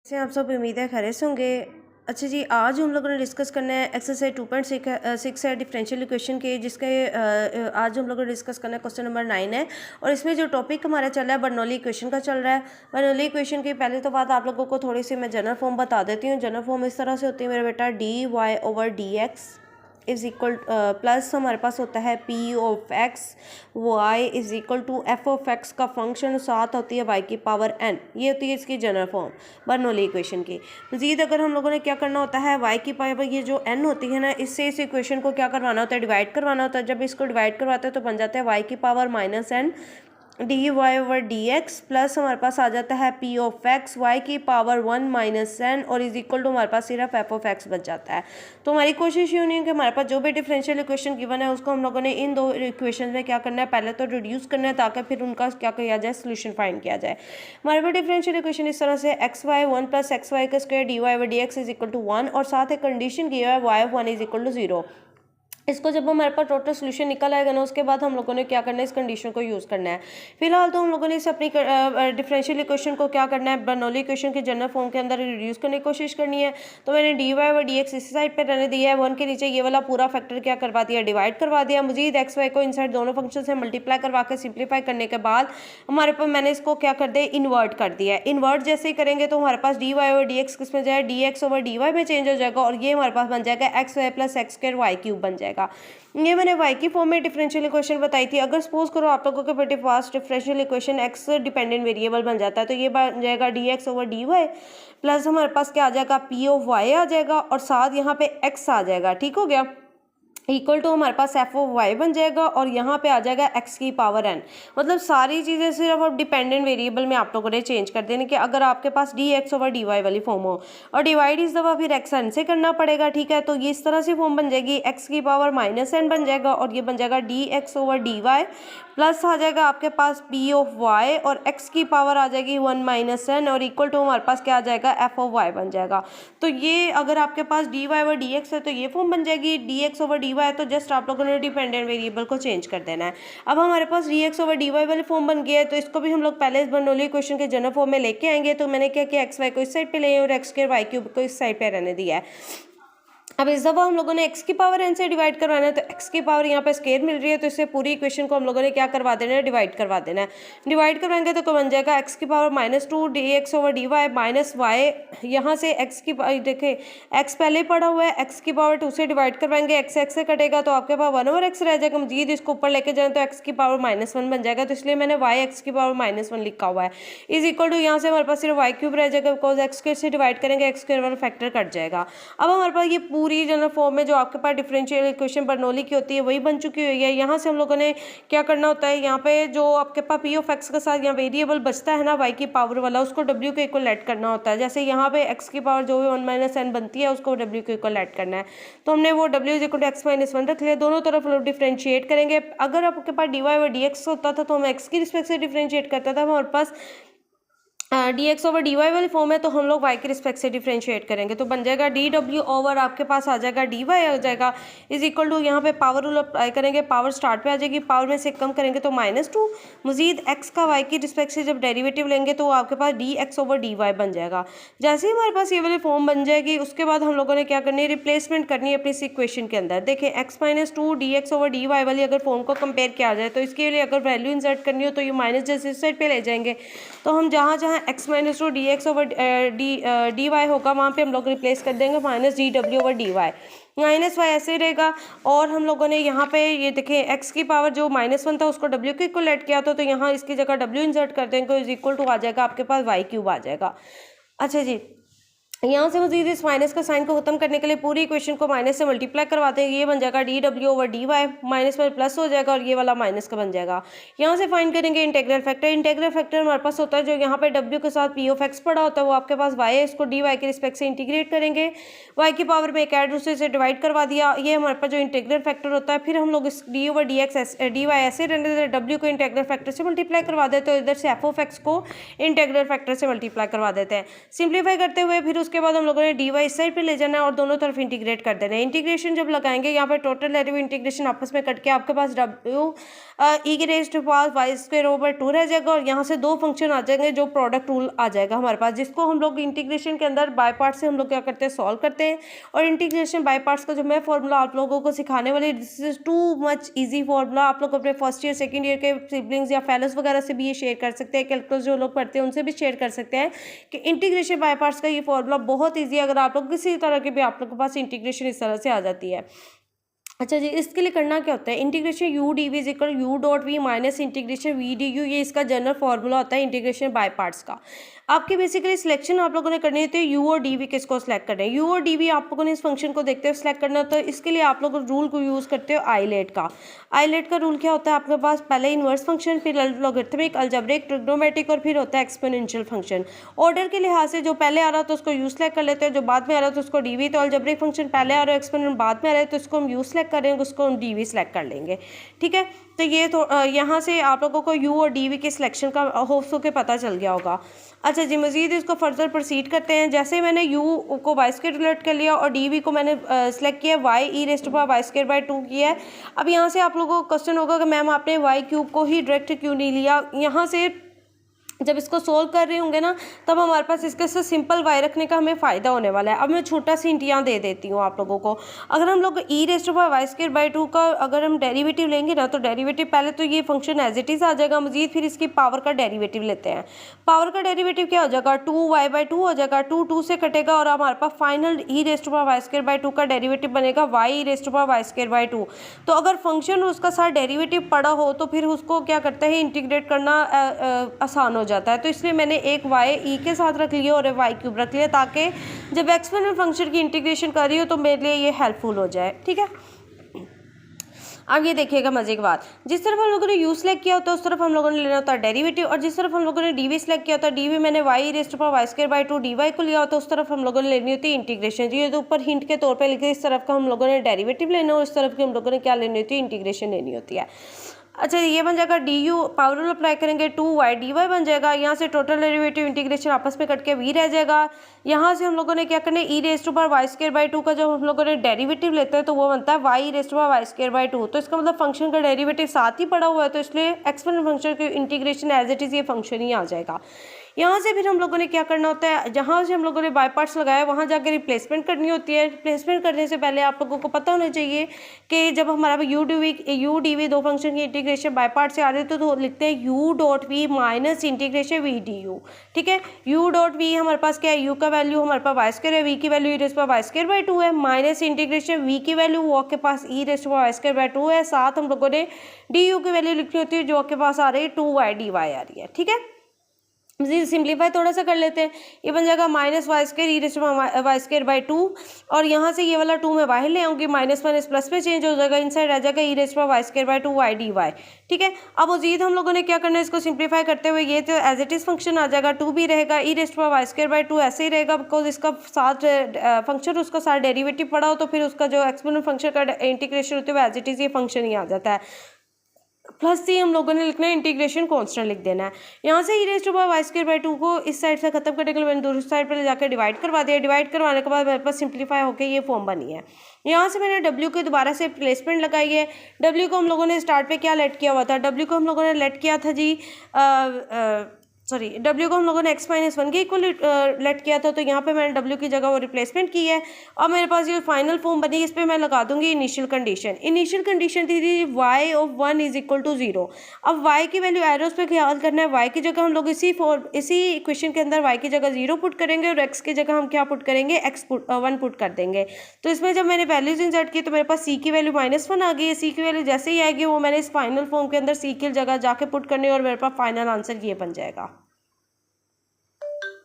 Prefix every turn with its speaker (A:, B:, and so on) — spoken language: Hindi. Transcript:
A: से आप सब उम्मीद है खैरियत से होंगे। अच्छा जी, आज हम लोगों ने डिस्कस करना है एक्सरसाइज 2.6 है डिफरेंशियल इक्वेशन के, जिसके आज हम लोगों ने डिस्कस करना है क्वेश्चन नंबर 9 है। और इसमें जो टॉपिक हमारा चल रहा है बर्नौली इक्वेशन का चल रहा है। बर्नौली इक्वेशन की पहले तो बात आप लोगों को थोड़ी सी मैं जनरल फॉर्म बता देती हूँ। जनरल फॉर्म इस तरह से होती है मेरा बेटा, d y over d x is equal plus हमारे पास होता है p of x y is equal to f of x का फंक्शन, साथ होती है वाई की पावर एन। ये होती है इसकी जनरल फॉर्म बर्नौली इक्वेशन की। मज़ीद अगर हम लोगों ने क्या करना होता है, वाई की पावर ये जो एन होती है ना, इससे इस इक्वेशन को क्या करवाना होता है, डिवाइड करवाना होता है। जब इसको डिवाइड करवाते हैं तो बन जाता है वाई की power minus n d y over d x plus हमारे पास आ जाता है पी ऑफ एक्स वाई की पावर 1 माइनस एन और इज इक्वल टू हमारे पास सिर्फ एफ ऑफ एक्स बच जाता है। तो हमारी कोशिश ये होनी है कि हमारे पास जो भी डिफरेंशियल इक्वेशन गिवन है उसको हम लोगों ने इन दो इक्वेशन में क्या करना है, पहले तो रिड्यूस करना है ताकि फिर उनका क्या किया जाए, सोल्यूशन फाइंड किया जाए। हमारे पास डिफरेंशियल इक्वेशन इस तरह से x y 1 plus x y का square d y over d x is equal to 1 और साथ एक कंडीशन की है y of 1 is equal to 0। इसको जब हमारे पास टोटल सोल्यूशन निकल आएगा ना, उसके बाद हम लोगों ने क्या करना है, इस कंडीशन को यूज़ करना है। फिलहाल तो हम लोगों ने इस अपनी डिफरेंशियल इक्वेशन को क्या करना है, बर्नौली इक्वेशन के जनरल फॉर्म के अंदर रिड्यूस करने की कोशिश करनी है। तो मैंने डी वाई और डी एक्स इसी साइड पर रहने दिया है, 1 के नीचे ये वाला पूरा फैक्टर क्या करवा दिया, डिवाइड करवा दिया। मजीद एक्स वाई को इन साइड दोनों फंक्शन से मल्टीप्लाई करवा के सिंप्लीफाई करने के बाद हमारे पास मैंने इसको क्या कर दिया, इन्वर्ट कर दिया है। इन्वर्ट जैसे ही करेंगे तो हमारे पास d y over d x किस में जाए, d x over d y में चेंज हो जाएगा और ये हमारे पास बन जाएगा x y plus x square y cube बन जाएगा। ये मैंने वाई की फॉर्म में डिफरेंशियल इक्वेशन बताई थी। अगर सपोज करो आप लोगों के बेटे पास differential equation x dependent variable बन जाता है तो ये बन जाएगा d x over d y plus हमारे पास क्या आ जाएगा, पी ऑफ वाई आ जाएगा और साथ यहाँ पे एक्स आ जाएगा। ठीक हो गया, इक्वल टू हमारे पास एफ ऑफ वाई बन जाएगा और यहाँ पे आ जाएगा एक्स की पावर एन। मतलब सारी चीज़ें सिर्फ अब डिपेंडेंट वेरिएबल में आप लोगों ने चेंज कर देने कि अगर आपके पास d x over d y वाली फॉर्म हो और डिवाइड इस दफ़ा फिर एक्स एन से करना पड़ेगा। ठीक है, तो ये इस तरह से फॉर्म बन जाएगी, एक्स की पावर माइनस एन बन जाएगा और ये बन जाएगा d x over d y plus आ जाएगा आपके पास पी ऑफ वाई और एक्स की पावर आ जाएगी 1 माइनस एन और इक्वल टू हमारे पास क्या आ जाएगा, एफ ऑफ वाई बन जाएगा। तो ये अगर आपके पास d y over d x है तो ये फॉर्म बन जाएगी, d x over d y है तो जस्ट आप लोगों ने डिपेंडेंट वेरिएबल को चेंज कर देना है। अब हमारे पास d x over d y वाले फॉर्म बन गया है तो इसको भी हम लोग पहले इस बर्नौली इक्वेशन के जनरल फॉर्म में लेके आएंगे। तो मैंने क्या किया, एक्स वाई को इस साइड पे ले और एक्स स्क्वायर वाई क्यूब को इस साइड पे रहने दिया है। अब इस दफ़ा हम लोगों ने x की पावर n से डिवाइड करवाना है तो x की पावर यहाँ पे स्क्वायर मिल रही है तो इससे पूरी इक्वेशन को हम लोगों ने क्या करवा देना है, डिवाइड करवा देना है। डिवाइड करवाएंगे तो बन जाएगा x की power -2 d x over d y minus y, यहाँ से x की देखिए x पहले पड़ा हुआ है, x की पावर 2 से डिवाइड करवाएंगे, x से कटेगा तो आपके पास 1 ओवर x रह जाएगा। मजीद इसको ऊपर लेके जाए तो x की पावर -1 बन जाएगा, तो इसलिए मैंने y x की पावर -1 लिखा हुआ है। इज इक्वल टू यहाँ से हमारे पास सिर्फ वाई क्यूब रह जाएगा बिकॉज एक्स स्क्वायर से डिवाइड करेंगे, एक्स स्क्वायर वाला फैक्टर कट जाएगा। अब हमारे पास ये पूरी जनरल फॉर्म में जो आपके पास डिफरेंशियल इक्वेशन बर्नौली की होती है वही बन चुकी हुई है। यहाँ से हम लोगों ने क्या करना होता है, यहाँ पे जो आपके पास पी ऑफ एक्स के साथ यहाँ वेरिएबल बचता है ना वाई की पावर वाला, उसको डब्ल्यू के इक्वल ऐड करना होता है। जैसे यहाँ पे एक्स की पावर जो भी 1 माइनस एन बनती है उसको डब्ल्यू के इक्वल ऐड करना है, तो हमने वो डब्ल्यू is equal to x minus 1 रख लिया। दोनों तरफ लोग डिफ्रेंशिएट करेंगे। अगर आपके पास डी वाई और डी एक्स होता था तो हम एक्स की रिस्पेक्ट से डिफ्रेंशिएट करता था, हमारे पास d x over d y वाली फॉर्म है तो हम लोग वाई के रिस्पेक्ट से डिफ्रेंशिएट करेंगे। तो बन जाएगा डी डब्ल्यू ओवर आपके पास आ जाएगा डी वाई आ जाएगा इज इक्वल टू यहाँ पे पावर रूल अप्लाई करेंगे, पावर स्टार्ट पे आ जाएगी, पावर में से कम करेंगे तो -2। मजीद एक्स का वाई की रिस्पेक्ट से जब डेरिवेटिव लेंगे तो आपके पास d x over d y बन जाएगा। जैसे ही हमारे पास ये वाली फॉर्म बन जाएगी उसके बाद हम लोगों ने क्या करनी है, रिप्लेसमेंट करनी है अपनी इस इक्वेशन के अंदर। देखें x-2 d x over d y वाली अगर फॉर्म को कंपेयर किया जाए तो इसके लिए अगर वैल्यू इंसर्ट करनी हो तो ये माइनस जैसे इस साइड पे ले जाएंगे, तो हम जहाँ जहाँ x-2 d x over d y होगा वहाँ पे हम लोग रिप्लेस कर देंगे माइनस डी डब्ल्यू over d y, minus y ऐसे रहेगा। और हम लोगों ने यहाँ पे ये देखें x की पावर जो -1 था उसको w के इक्वल ऐड किया था तो यहाँ इसकी जगह w इंसर्ट कर देंगे, इज इक्वल टू आ जाएगा आपके पास वाई क्यूब आ जाएगा। अच्छा जी, यहाँ से मजीद इस माइनस का साइन को खत्म करने के लिए पूरी इक्वेशन को माइनस से मल्टीप्लाई करवाते हैं, ये बन जाएगा डी डब्ल्यू ओवर डी वाई, माइनस में प्लस हो जाएगा और ये वाला माइनस का बन जाएगा। यहाँ से फाइंड करेंगे इंटीग्रल फैक्टर। इंटीग्रल फैक्टर हमारे पास होता है जो यहाँ पे डब्ल्यू के साथ पी ऑफ एक्स पड़ा होता है वो आपके पास वाई है, इसको डी वाई के रिस्पेक्ट से इंटीग्रेट करेंगे, वाई की पावर में एक ऐड दूसरे से डिवाइड करवा दिया, ये हमारे पास जो इंटीग्रल फैक्टर होता है। फिर हम लोग इस d over d x d y ऐसे रहने देते, डब्ल्यू को इंटीग्रल फैक्टर से मल्टीप्लाई करवा देते हैं, तो इधर से एफ ऑफ एक्स को इंटीग्रल फैक्टर से मल्टीप्लाई करवा देते हैं। सिंप्लीफाई करते हुए फिर उसके बाद हम लोगों ने dy इस साइड पे ले जाना है और दोनों तरफ इंटीग्रेट कर देना है। इंटीग्रेशन जब लगाएंगे यहाँ पे टोटल डेरिवेटिव इंटीग्रेशन आपस में कट के आपके पास w e की raise to power y square over 2 रह जाएगा और यहाँ से दो फंक्शन आ जाएंगे जो प्रोडक्ट रूल आ जाएगा हमारे पास, जिसको हम लोग इंटीग्रेशन के अंदर बाय पार्ट से हम लोग क्या करते हैं, सॉल्व करते हैं। और इंटीग्रेशन बाय पार्ट्स का जो मैं फॉर्मूला आप लोगों को सिखाने वाली, this is too much easy formula. आप लोग अपने फर्स्ट ईयर सेकंड ईयर के सिबलिंग्स या फेलोज वगैरह से भी ये शेयर कर सकते हैं, कैलकुलस जो लोग पढ़ते हैं उनसे भी शेयर कर सकते हैं कि इंटीग्रेशन बाय पार्ट्स का ये फॉर्मूला बहुत ईजी है। अगर आप लोग किसी तरह के भी आप लोग के पास इंटीग्रेशन इस तरह से आ जाती है। अच्छा जी, इसके लिए करना क्या होता है, integration u d v equal u dot v minus integration v d u, ये इसका जनरल फॉर्मूला होता है इंटीग्रेशन बाय पार्ट्स का। आपके बेसिकली सिलेक्शन आप लोगों ने करनी होती है यू और डी वी किसको सिलेक्ट करना है। यू और डी वी आप लोगों ने इस फंक्शन को देखते हुए सिलेक्ट करना होता है। इसके लिए आप लोग रूल को यूज़ करते हो आईलेट का। आईलेट का रूल क्या होता है आपके पास, पहले इन्वर्स फंक्शन, फिर लॉगरिथमिक, अलजेब्रिक, ट्रिग्नोमेट्रिक और फिर होता है एक्सपोनेंशियल फंक्शन। ऑर्डर के लिहाज से जो पहले आ रहा है तो उसको यू सिलेक्ट कर लेते हैं, जो बाद में आ रहा है तो उसको डी वी। तो अलजेब्रिक फंक्शन पहले आ रहा है, एक्सपोनेंट बाद में आ रहा है तो इसको हम यू सिलेक्ट करेंगे, उसको हम डी वी सिलेक्ट कर लेंगे। ठीक है, तो ये तो यहाँ से आप लोगों को यू और डी वी के सिलेक्शन का होप्स हो के पता चल गया होगा। अच्छा जी, मज़ीद इसको फर्दर प्रोसीड करते हैं। जैसे मैंने यू को वाई स्क्वायर रिलेट कर लिया और डी वी को मैंने सेलेक्ट किया, y e raise to power y square by 2 किया है। अब यहाँ से आप लोगों को क्वेश्चन होगा कि मैम आपने वाई क्यूब को ही डायरेक्ट क्यों नहीं लिया। यहाँ से जब इसको सोल्व कर रहे होंगे ना, तब हमारे पास इसके से सिंपल वाई रखने का हमें फ़ायदा होने वाला है। अब मैं छोटा सी हिंट यहाँ दे देती हूँ आप लोगों को। अगर हम लोग e raise to power y square by 2 का अगर हम डेरिवेटिव लेंगे ना, तो डेरिवेटिव पहले तो ये फंक्शन एज इट इज़ आ जाएगा, मजीद फिर इसकी पावर का डेरिवेटिव लेते हैं। पावर का डेरिवेटिव क्या हो जाएगा, 2y बाई 2 हो जाएगा, 2 से कटेगा और हमारे पास final e raise to power y square by 2 का डेरिवेटिव बनेगा y raise to power y square by 2। तो अगर फंक्शन उसका सारा डेरिवेटिव पड़ा हो तो फिर उसको क्या करते हैं, इंटीग्रेट करना आसान हो जाता है। तो इसलिए मैंने एक वाई ई के साथ रख लिया और वाई क्यूब रख लिया, ताकि जब एक्सपोनेंशियल फंक्शन की इंटीग्रेशन कर रही हो तो मेरे लिए ये हेल्पफुल हो जाए। ठीक है, अब ये देखिएगा मजे की बात, जिस तरफ हम लोगों ने यू सेलेक्ट किया होता है उस तरफ हम लोगों ने लेना होता है डेरिवेटिव, और जिस तरफ हम लोगों ने डी वी सेलेक्ट किया होता है, डी वी मैंने y raise to power y square by 2 d y को लिया होता है, उस तरफ हम लोगों ने लेनी होती है इंटीग्रेशन। ये तो ऊपर हिंट के तौर पे लिखे, इस तरफ का हम लोगों ने डेरिवेटिव लेना और इस तरफ की हम लोगों ने क्या लेनी होती है, इंटीग्रेशन लेनी होती है। अच्छा, ये बन जाएगा D you, power rule apply करेंगे 2y dy बन जाएगा। यहाँ से टोटल डेरिवेटिव इंटीग्रेशन आपस में कट के v रह जाएगा। यहाँ से हम लोगों ने क्या करना है, e raise to power y square by 2 का जब हम लोगों ने डेरिवेटिव लेते हैं तो वो बनता है y raise to power y square by 2। तो इसका मतलब फंक्शन का डेरिवेटिव साथ ही पड़ा हुआ है, तो इसलिए एक्सपोनेंशियल फंक्शन की इंटीग्रेशन एज इट इज़ ये फंक्शन ही आ जाएगा। यहाँ से फिर हम लोगों ने क्या करना होता है, जहाँ से हम लोगों ने बाय पार्ट्स लगाया वहाँ जाकर रिप्लेसमेंट करनी होती है। रिप्लेसमेंट करने से पहले आप लोगों को पता होना चाहिए कि जब हमारा यू डी वी दो फंक्शन की इंटीग्रेशन बाय पार्ट से आ रही है तो लिखते हैं u dot v minus integration v d u. ठीक है, यू डॉट वी हमारे पास क्या है, यू का वैल्यू हमारे पास वाई स्क्वायर है, वी की value e raise to power y square by 2 है, माइनस इंटीग्रेशन वी की वैल्यू वो आपके पास e raise to power y square by 2 है, साथ हम लोगों ने डी यू की वैल्यू लिखनी होती है जो आपके पास आ रही है 2y dy आ रही है। ठीक है, सिंप्लीफाई थोड़ा सा कर लेते हैं, ये बन जाएगा minus y square e raise to power y square by 2, और यहाँ से ये वाला 2 मैं बाहर ले आऊँगी, माइनस माइनस प्लस में चेंज हो जाएगा, इनसाइड आ जाएगा e raise to power y square by 2 y d y. ठीक है, अब मजीद हम लोगों ने क्या करना है, इसको सिंप्लीफाई करते हुए ये तो एज इट इज़ फंक्शन आ जाएगा, 2 भी रहेगा, e raise to power y square by 2 ऐसे ही रहेगा, बिकॉज इसका साथ फंक्शन उसका सारा डेरिवेटिव पड़ा हो तो फिर उसका जो एक्सपोनेंशियल फंक्शन का इंटीग्रेशन होते हुए एज इट इज़ ये फंक्शन ही आ जाता है। प्लस सी हम लोगों ने लिखना है, इंटीग्रेशन कांस्टेंट लिख देना है। यहाँ से e raise to power y square by 2 को इस साइड से खत्म करने के लिए मैंने दूसरी साइड पर ले जाकर डिवाइड करवा दिया। डिवाइड करवाने के बाद मेरे पास सिंप्लीफाई होकर ये फॉर्म बनी है। यहाँ से मैंने डब्ल्यू के दोबारा से प्लेसमेंट लगाई है। डब्ल्यू को हम लोगों ने स्टार्ट पे क्या लेट किया हुआ था, डब्ल्यू को हम लोगों ने लेट किया था जी डब्ल्यू को हम लोगों ने x माइनस 1 के इक्वल लेट किया था, तो यहाँ पे मैंने डब्ल्यू की जगह वो रिप्लेसमेंट की है। और मेरे पास ये फाइनल फॉर्म बनी, इस पर मैं लगा दूंगी इनिशियल कंडीशन। इनिशियल कंडीशन थी y of 1 is equal to 0। अब y की वैल्यू एरोस पे ख्याल करना है, y की जगह हम लोग इसी इक्वेशन के अंदर y की जगह 0 पुट करेंगे और x की जगह हम क्या पुट करेंगे, 1 पुट कर देंगे। तो इसमें जब मैंने वैल्यूज इंसर्ट की तो मेरे पास c की वैल्यू -1 आ गई है। c की वैल्यू जैसे ही आएगी वो मैंने इस फाइनल फॉर्म के अंदर c की जगह जाके पुट करनी है और मेरे पास फाइनल आंसर ये बन जाएगा।